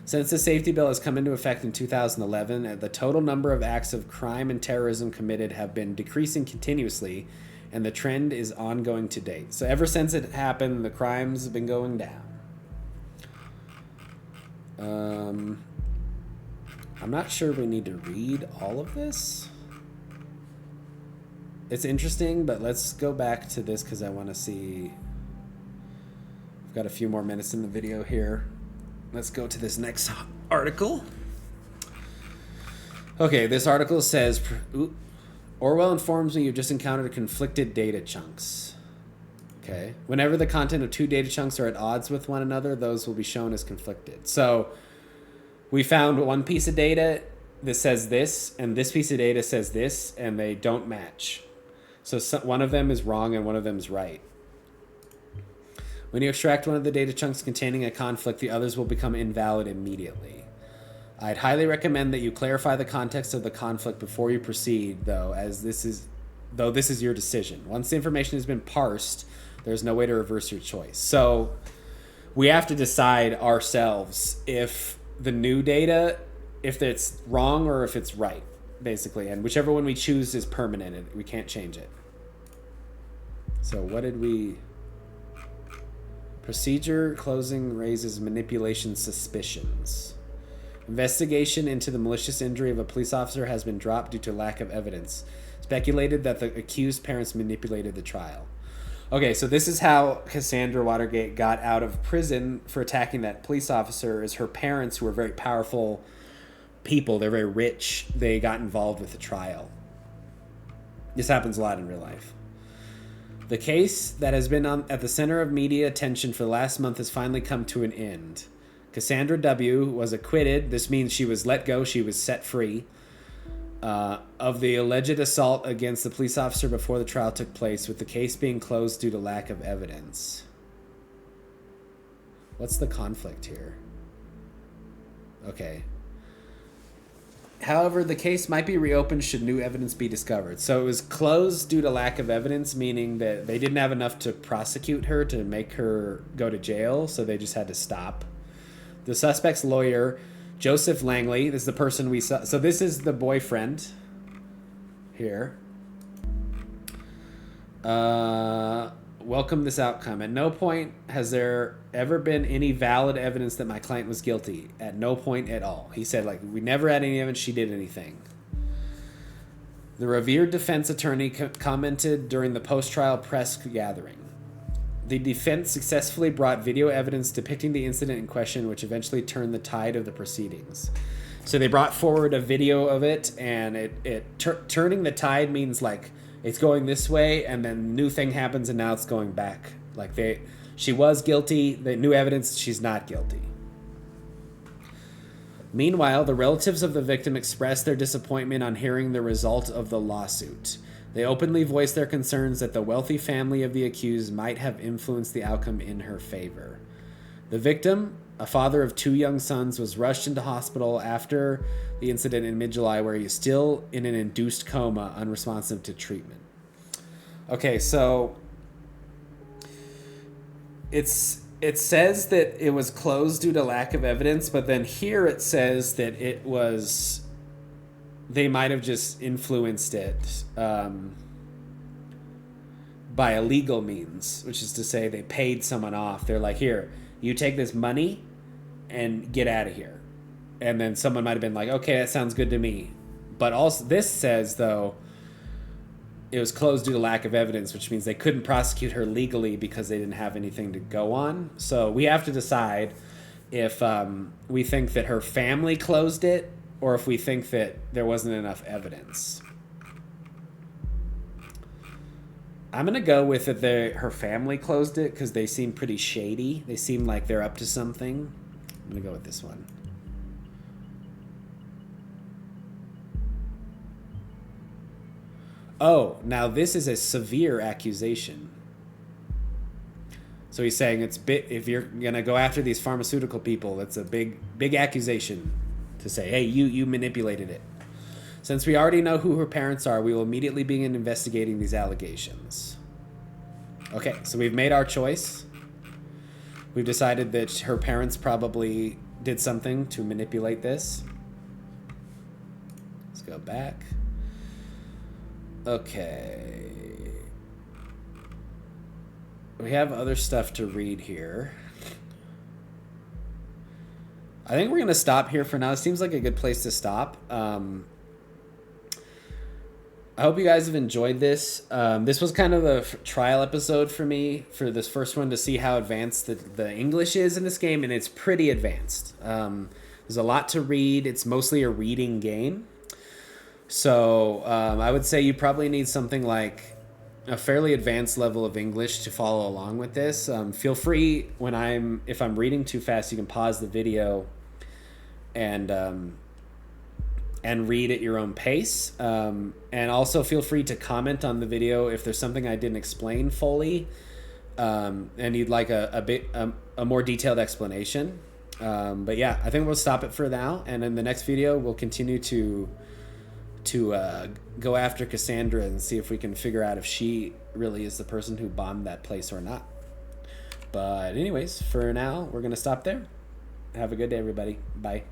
Since the safety bill has come into effect in 2011, the total number of acts of crime and terrorism committed have been decreasing continuously, and the trend is ongoing to date. So ever since it happened, the crimes have been going down. I'm not sure we need to read all of this. It's interesting, but let's go back to this because I want to see. I've got a few more minutes in the video here. Let's go to this next article. Okay, this article says, Orwell informs me you've just encountered conflicted data chunks. Okay. Whenever the content of two data chunks are at odds with one another, those will be shown as conflicted. So we found one piece of data that says this, and this piece of data says this, and they don't match. So one of them is wrong and one of them is right. When you extract one of the data chunks containing a conflict, the others will become invalid immediately. I'd highly recommend that you clarify the context of the conflict before you proceed, though this is your decision. Once the information has been parsed, there's no way to reverse your choice. So we have to decide ourselves if the new data, if it's wrong or if it's right, basically. And whichever one we choose is permanent. We can't change it. So what did we... Procedure closing raises manipulation suspicions. Investigation into the malicious injury of a police officer has been dropped due to lack of evidence. Speculated that the accused parents manipulated the trial. Okay, so this is how Cassandra Watergate got out of prison for attacking that police officer. Is her parents, who were very powerful people, they're very rich, they got involved with the trial. This happens a lot in real life. The case that has been at the center of media attention for the last month has finally come to an end. Cassandra W. was acquitted. This means she was let go. She was set free of the alleged assault against the police officer before the trial took place, with the case being closed due to lack of evidence. What's the conflict here? Okay. However, the case might be reopened should new evidence be discovered. So it was closed due to lack of evidence, meaning that they didn't have enough to prosecute her to make her go to jail, so they just had to stop. The suspect's lawyer, Joseph Langley, this is the person we saw. So this is the boyfriend here. Welcome this outcome. At no point has there ever been any valid evidence that my client was guilty. At no point at all. He said, like, we never had any evidence she did anything. The revered defense attorney commented during the post-trial press gathering. The defense successfully brought video evidence depicting the incident in question, which eventually turned the tide of the proceedings. So they brought forward a video of it, and turning the tide means like it's going this way, and then new thing happens, and now it's going back. Like she was guilty. The new evidence, she's not guilty. Meanwhile, the relatives of the victim expressed their disappointment on hearing the result of the lawsuit. They openly voiced their concerns that the wealthy family of the accused might have influenced the outcome in her favor. The victim, a father of 2 young sons, was rushed into hospital after the incident in mid-July, where he is still in an induced coma, unresponsive to treatment. Okay, so it says that it was closed due to lack of evidence, but then here it says that they might have just influenced it by illegal means, which is to say they paid someone off. They're like, here, you take this money and get out of here. And then someone might have been like, okay, that sounds good to me. But also this says, though, it was closed due to lack of evidence, which means they couldn't prosecute her legally because they didn't have anything to go on. So we have to decide if we think that her family closed it, or if we think that there wasn't enough evidence. I'm going to go with that her family closed it because they seem pretty shady. They seem like they're up to something. I'm going to go with this one. Oh, now this is a severe accusation. So he's saying if you're going to go after these pharmaceutical people, that's a big accusation. To say, hey, you manipulated it. Since we already know who her parents are, we will immediately begin investigating these allegations. Okay, so we've made our choice. We've decided that her parents probably did something to manipulate this. Let's go back. Okay. We have other stuff to read here. I think we're going to stop here for now. It seems like a good place to stop. I hope you guys have enjoyed this. This was kind of a trial episode for me for this first one to see how advanced the English is in this game, and it's pretty advanced. There's a lot to read. It's mostly a reading game. So I would say you probably need something like a fairly advanced level of English to follow along with this. Feel free if I'm reading too fast, you can pause the video and read at your own pace. And also feel free to comment on the video if there's something I didn't explain fully, and you'd like a more detailed explanation. But yeah, I think we'll stop it for now, and in the next video we'll continue to go after Cassandra and see if we can figure out if she really is the person who bombed that place or not. But anyways, for now, we're going to stop there. Have a good day, everybody. Bye.